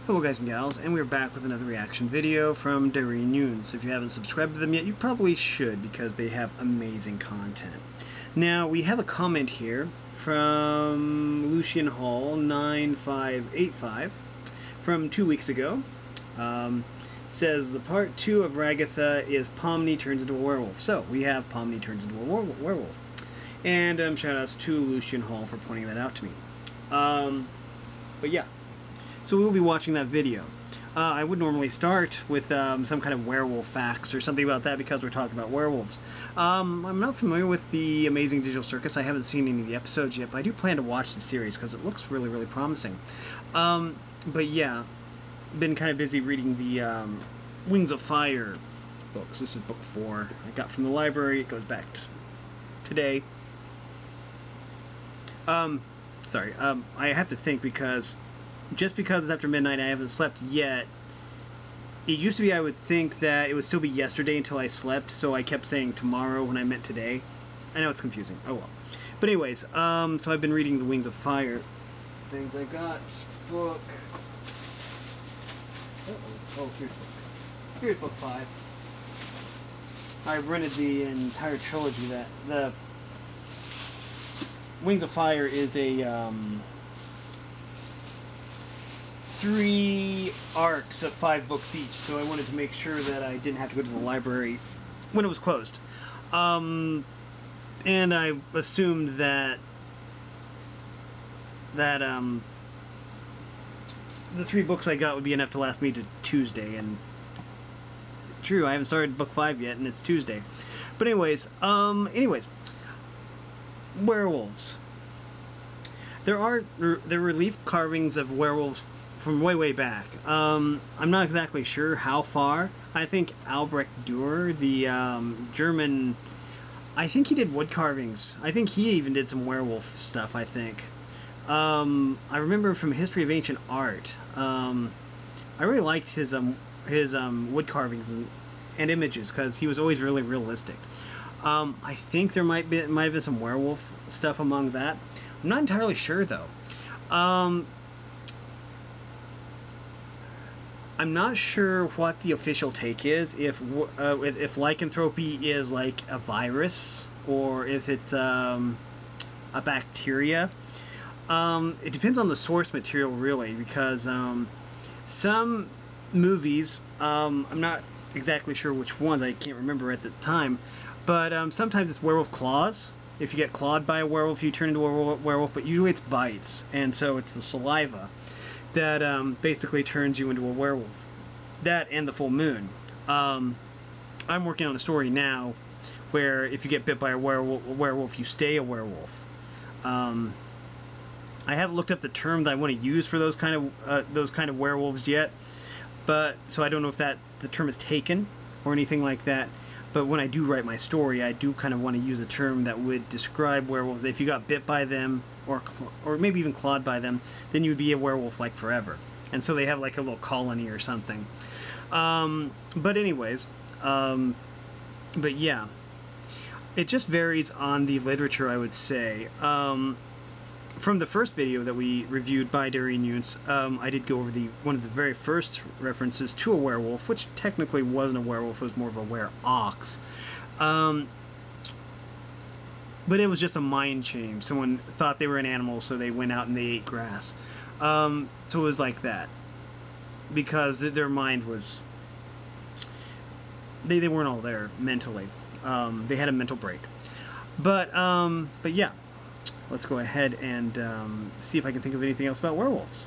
Hello guys and gals, and we're back with another reaction video from Dareen and Younes. If you haven't subscribed to them yet, you probably should because they have amazing content. Now, we have a comment here from Lucian Hall 9585 from 2 weeks ago. Says the part 2 of Ragatha is Pomni turns into a werewolf. So, we have Pomni turns into a werewolf. And shout outs to Lucian Hall for pointing that out to me. But yeah. So we'll be watching that video. I would normally start with some kind of werewolf facts or something about that because we're talking about werewolves. I'm not familiar with the Amazing Digital Circus. I haven't seen any of the episodes yet, but I do plan to watch the series because it looks really, really promising. But yeah, been kind of busy reading the Wings of Fire books. This is book 4 I got from the library. It goes back to today. Sorry, I have to think because just because it's after midnight, I haven't slept yet. It used to be I would think that it would still be yesterday until I slept, so I kept saying tomorrow when I meant today. I know it's confusing. Oh well. But anyways, so I've been reading The Wings of Fire. Things I got. Book. Oh, here's book 5. I rented the entire trilogy. That the Wings of Fire is a 3 arcs of 5 books each, so I wanted to make sure that I didn't have to go to the library when it was closed. And I assumed that the 3 books I got would be enough to last me to Tuesday, and true, I haven't started book 5 yet, and it's Tuesday. But anyways, werewolves. There are relief carvings of werewolves from way back. I'm not exactly sure how far. I think Albrecht Dürer, the German, I think he did wood carvings. I think he even did some werewolf stuff, I think. I remember from History of Ancient Art. I really liked his wood carvings and images because he was always really realistic. I think there might have been some werewolf stuff among that. I'm not entirely sure though. I'm not sure what the official take is, if lycanthropy is like a virus or if it's a bacteria. It depends on the source material, really, because some movies, I'm not exactly sure which ones, I can't remember at the time, but sometimes it's werewolf claws. If you get clawed by a werewolf, you turn into a werewolf, but usually it's bites, and so it's the saliva that basically turns you into a werewolf. That and the full moon. I'm working on a story now where if you get bit by a werewolf, you stay a werewolf. I haven't looked up the term that I want to use for those kind of werewolves yet, but so I don't know if the term is taken or anything like that. But when I do write my story, I do kind of want to use a term that would describe werewolves. If you got bit by them, or maybe even clawed by them, then you'd be a werewolf like forever. And so they have like a little colony or something. But anyways, but yeah, it just varies on the literature, I would say. From the first video that we reviewed by Dareen and Younes, I did go over one of the very first references to a werewolf, which technically wasn't a werewolf, it was more of a were-ox. But it was just a mind change. Someone thought they were an animal, so they went out and they ate grass. So it was like that. Because their mind was... They weren't all there mentally. They had a mental break. But yeah. Let's go ahead and see if I can think of anything else about werewolves.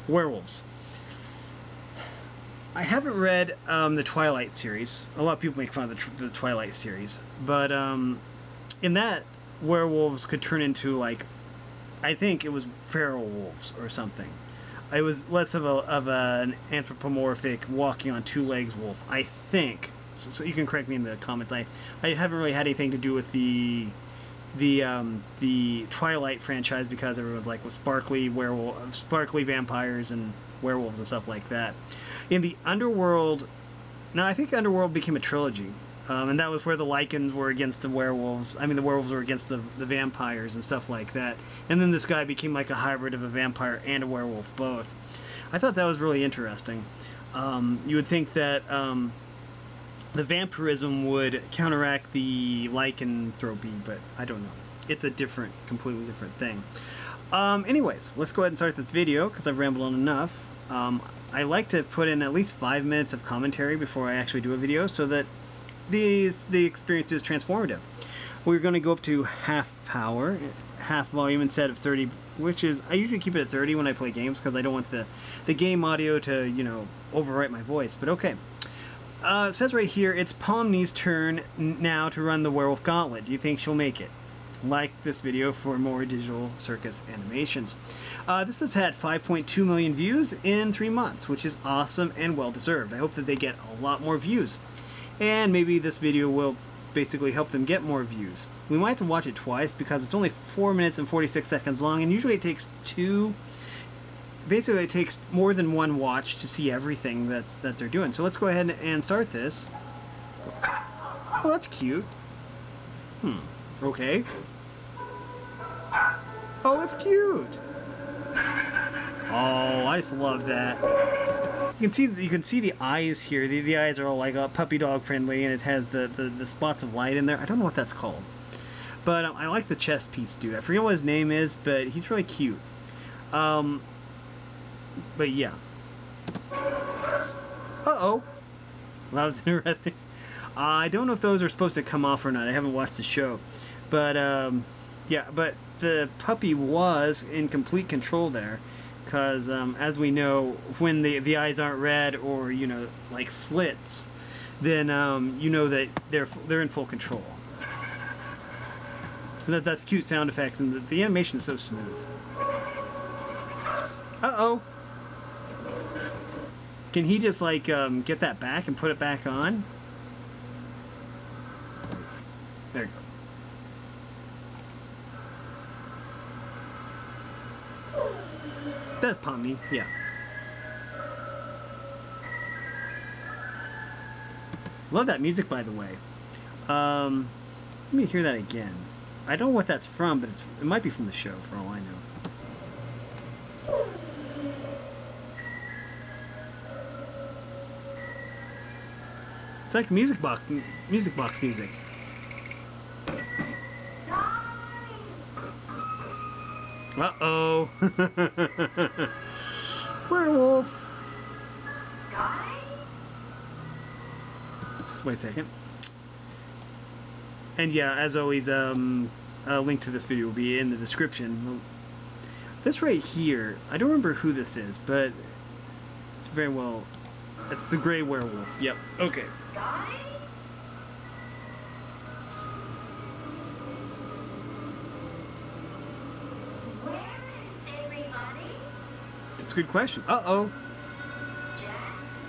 Werewolves. I haven't read the Twilight series. A lot of people make fun of the Twilight series. But in that, werewolves could turn into, like, I think it was feral wolves or something. It was less of an anthropomorphic walking on 2 legs wolf, I think. So you can correct me in the comments. I haven't really had anything to do with the Twilight franchise because everyone's like with sparkly vampires and werewolves and stuff like that. In the Underworld, now I think Underworld became a trilogy. And that was where the Lycans were against the werewolves. I mean, the werewolves were against the vampires and stuff like that. And then this guy became like a hybrid of a vampire and a werewolf, both. I thought that was really interesting. You would think that the vampirism would counteract the lycanthropy, but I don't know. It's a completely different thing. Anyways, let's go ahead and start this video because I've rambled on enough. I like to put in at least 5 minutes of commentary before I actually do a video so that the experience is transformative. We're going to go up to half power, half volume instead of 30, which is, I usually keep it at 30 when I play games because I don't want the game audio to, you know, overwrite my voice, but okay. It says right here, it's Pomni's turn now to run the Werewolf Gauntlet. Do you think she'll make it? Like this video for more digital circus animations. This has had 5.2 million views in 3 months, which is awesome and well deserved. I hope that they get a lot more views. And maybe this video will basically help them get more views. We might have to watch it twice because it's only 4 minutes and 46 seconds long, and usually it takes basically it takes more than one watch to see everything that they're doing. So let's go ahead and start this. Oh, that's cute. Okay. Oh, that's cute. Oh, I just love that. You can see the eyes here. The eyes are all like puppy dog friendly, and it has the spots of light in there. I don't know what that's called, but I like the chest piece dude. I forget what his name is, but he's really cute. But yeah. Uh-oh. Well, that was interesting. I don't know if those are supposed to come off or not. I haven't watched the show, but yeah. But the puppy was in complete control there. Because, as we know, when the eyes aren't red or, you know, like slits, then you know that they're in full control. That's cute sound effects, and the animation is so smooth. Uh-oh. Can he just, like, get that back and put it back on? There you go. That's Pomni, yeah. Love that music, by the way. Let me hear that again. I don't know what that's from, but it might be from the show, for all I know. It's like music box music. Uh-oh. Werewolf. Guys? Wait a second. And yeah, as always, a link to this video will be in the description. This right here, I don't remember who this is, but it's very well... It's the Gray Werewolf. Yep. Okay. Guys? That's a good question. Uh-oh. Jax?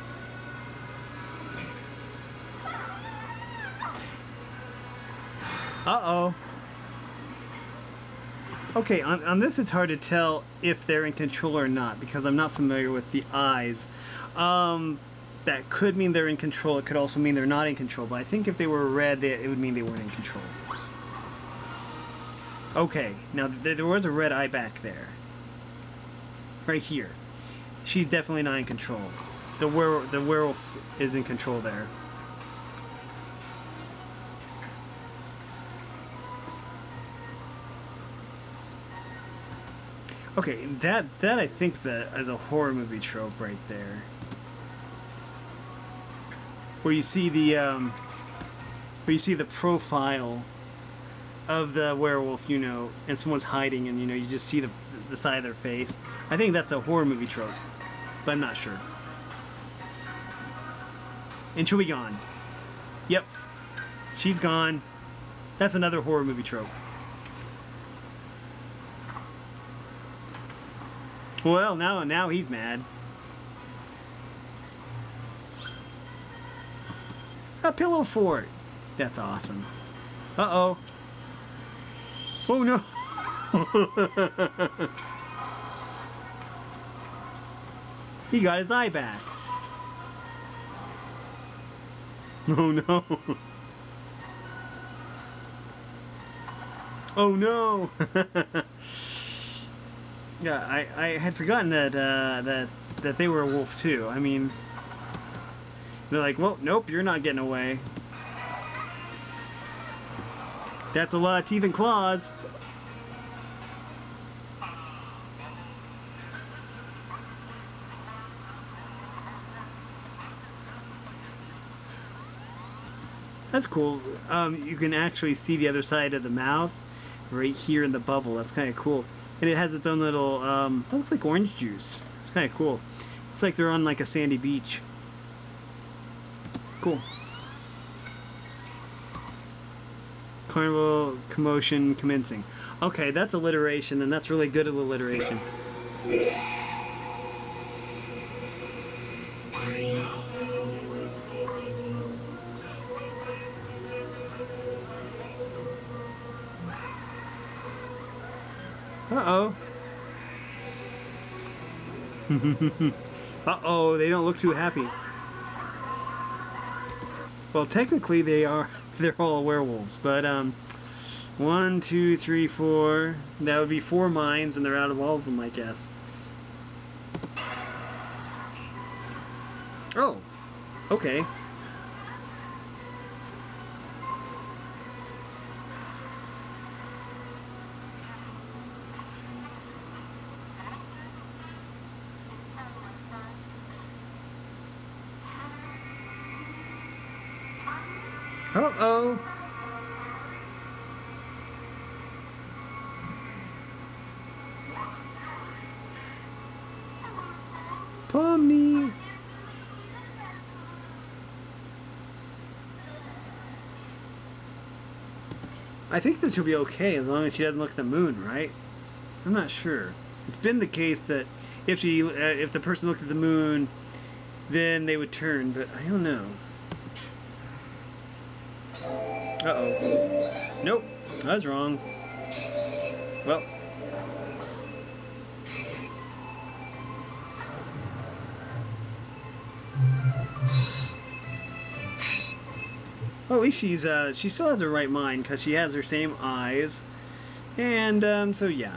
Uh-oh. Okay, on this it's hard to tell if they're in control or not because I'm not familiar with the eyes. That could mean they're in control. It could also mean they're not in control. But I think if they were red, it would mean they weren't in control. Okay, now there was a red eye back there. Right here. She's definitely not in control. The werewolf is in control there. Okay, that I think is a horror movie trope right there. Where you see the profile of the werewolf, you know, and someone's hiding, and you know you just see the side of their face. I think that's a horror movie trope, but I'm not sure. And she'll be gone. Yep, she's gone. That's another horror movie trope. Well, now he's mad. A pillow fort. That's awesome. Uh-oh. Oh no. He got his eye back. Oh no. Oh no! Yeah, I had forgotten that that they were a wolf too. I mean, they're like, well, nope, you're not getting away. That's a lot of teeth and claws. That's cool. You can actually see the other side of the mouth right here in the bubble. That's kind of cool. And it has its own little, it looks like orange juice. It's kind of cool. It's like they're on like a sandy beach. Cool. Carnival, commotion, commencing. Okay, that's alliteration, and that's really good at alliteration. Uh-oh. Uh-oh, they don't look too happy. Well, technically they are, they're all werewolves, but, 1, 2, 3, 4. That would be 4 mines, and they're out of all of them, I guess. Oh, okay. Uh-oh. Pomni. I think this will be okay as long as she doesn't look at the moon, right? I'm not sure. It's been the case that if if the person looked at the moon, then they would turn, but I don't know. Uh-oh. Nope, I was wrong. Well. Well, at least she still has her right mind because she has her same eyes, and so yeah.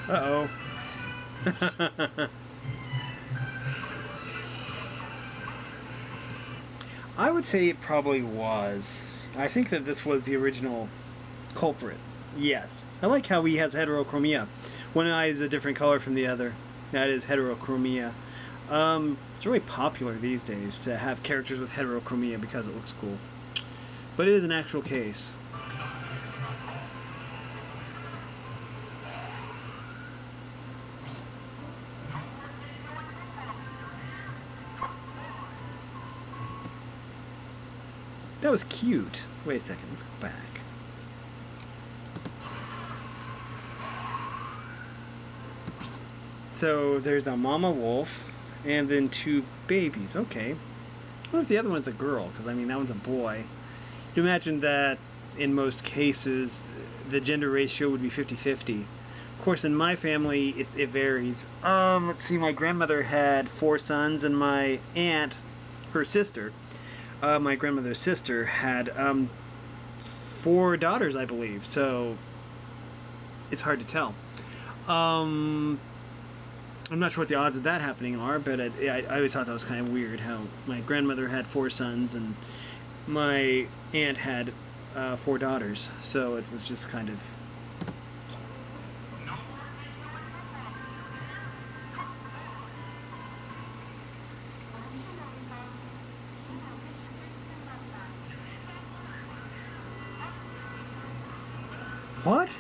Uh-oh. I would say it probably was. I think that this was the original culprit. Yes. I like how he has heterochromia. One eye is a different color from the other. That is heterochromia. It's really popular these days to have characters with heterochromia because it looks cool. But it is an actual case. That was cute. Wait a second, let's go back. So there's a mama wolf and then 2 babies. Okay. I wonder if the other one's a girl, because I mean, that one's a boy. You imagine that in most cases, the gender ratio would be 50-50. Of course, in my family, it varies. Let's see, my grandmother had 4 sons, and my aunt, her sister, my grandmother's sister, had 4 daughters, I believe. So it's hard to tell. I'm not sure what the odds of that happening are, but I always thought that was kind of weird how my grandmother had 4 sons and my aunt had 4 daughters. So it was just kind of... What?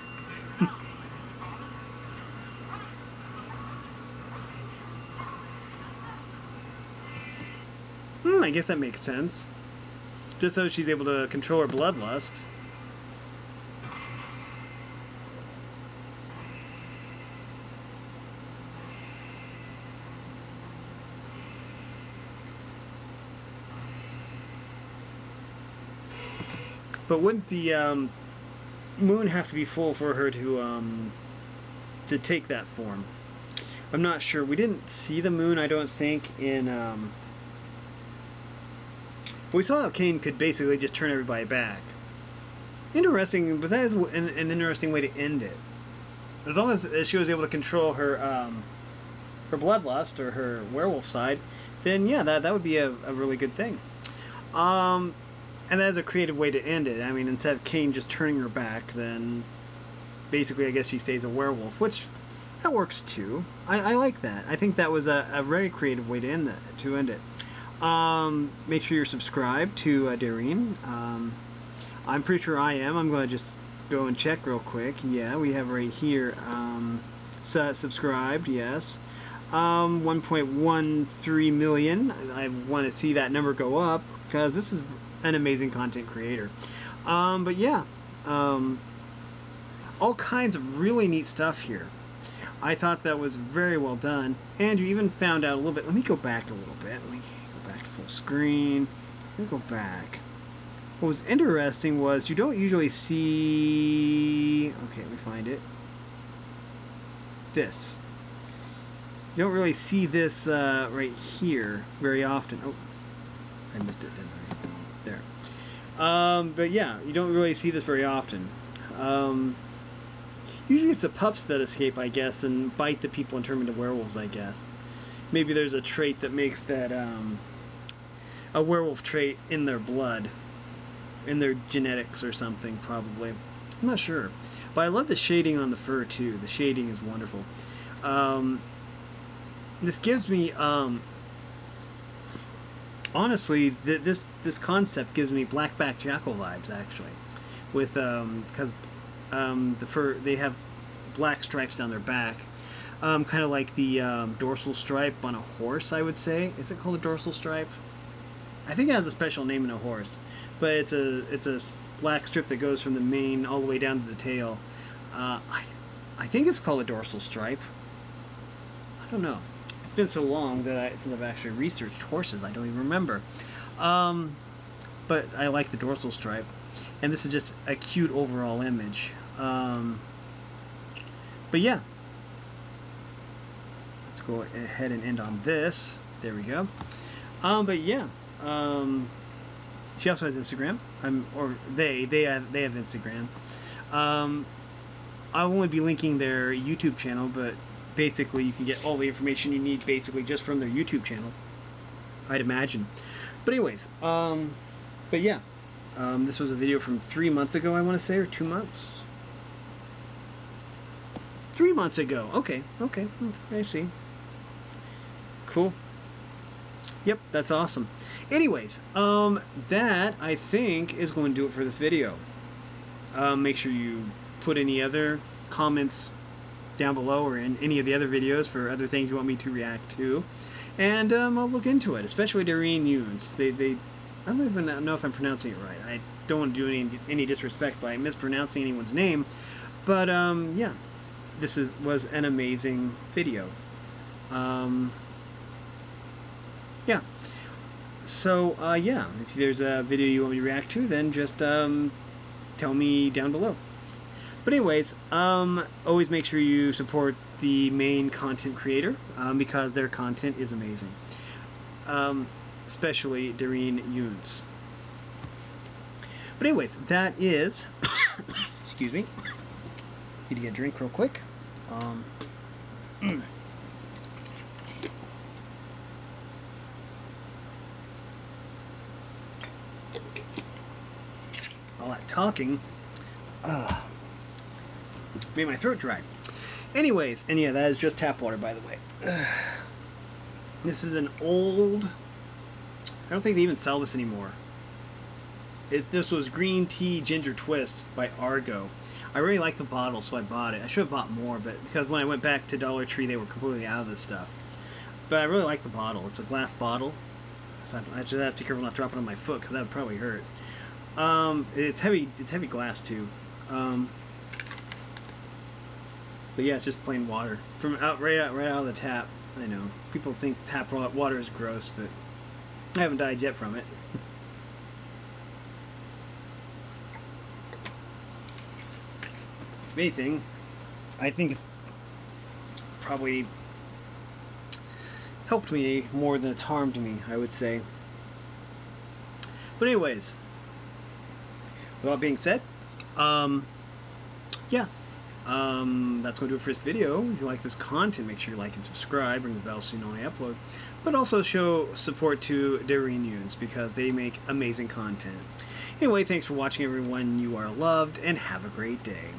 I guess that makes sense. Just so she's able to control her bloodlust. But wouldn't the moon have to be full for her to take that form? I'm not sure. We didn't see the moon, I don't think, in But we saw how Kane could basically just turn everybody back. Interesting, but that is an interesting way to end it. As long as she was able to control her bloodlust or her werewolf side, then yeah, that would be a really good thing. And that is a creative way to end it. I mean, instead of Kane just turning her back, then basically I guess she stays a werewolf, which that works too. I like that. I think that was a very creative way to end it. Make sure you're subscribed to Dareen. I'm pretty sure I am. I'm going to just go and check real quick. Yeah, we have right here subscribed, yes. 1.13 million. I want to see that number go up because this is an amazing content creator. But yeah, all kinds of really neat stuff here. I thought that was very well done. And you even found out a little bit. Let me go back a little bit. Let me go back to full screen. Let me go back. What was interesting was you don't usually see... Okay, let me find it. This. You don't really see this right here very often. Oh, I missed it, didn't I? There. But yeah, you don't really see this very often. Usually it's the pups that escape, I guess, and bite the people and turn them into werewolves, I guess. Maybe there's a trait that makes that a werewolf trait in their blood. In their genetics or something, probably. I'm not sure. But I love the shading on the fur, too. The shading is wonderful. This gives me... honestly, this concept gives me black-backed jackal vibes, actually. With, because the fur, they have black stripes down their back. Kind of like the dorsal stripe on a horse, I would say. Is it called a dorsal stripe? I think it has a special name in a horse. But it's a black strip that goes from the mane all the way down to the tail. I think it's called a dorsal stripe. I don't know. It's been so long that since I've actually researched horses, I don't even remember. But I like the dorsal stripe, and this is just a cute overall image. But yeah, let's go ahead and end on this. There we go. But yeah. She also has Instagram. They have Instagram. I'll only be linking their YouTube channel, but basically you can get all the information you need basically just from their YouTube channel, I'd imagine. But anyways, but yeah, this was a video from 3 months ago, I want to say, or 2 months. 3 months ago. Okay, I see. Cool. Yep, that's awesome. Anyways, that, I think, is going to do it for this video. Make sure you put any other comments down below or in any of the other videos for other things you want me to react to. And I'll look into it, especially Dareen Younes. I don't even know if I'm pronouncing it right. I don't want to do any disrespect by mispronouncing anyone's name. But, yeah, this was an amazing video. Yeah. So, yeah, if there's a video you want me to react to, then just tell me down below. But anyways, always make sure you support the main content creator, because their content is amazing. Especially Dareen Younes. But anyways, that is... excuse me. Need to get a drink real quick. All that talking made my throat dry. Anyways, and yeah, that is just tap water, by the way. This is an old... I don't think they even sell this anymore. This was Green Tea Ginger Twist by Argo. I really like the bottle, so I bought it. I should have bought more, but because when I went back to Dollar Tree, they were completely out of this stuff. But I really like the bottle. It's a glass bottle. So I just have to be careful not dropping it on my foot, because that would probably hurt. It's heavy glass too. But yeah, it's just plain water from right out of the tap. I know people think tap water is gross, but I haven't died yet from it. If anything, I think it's probably helped me more than it's harmed me, I would say. But anyways, with all being said, yeah. That's going to do it for this video. If you like this content, make sure you like and subscribe, ring the bell so you know when I upload. But also show support to Dareen and Younes because they make amazing content. Anyway, thanks for watching everyone. You are loved and have a great day.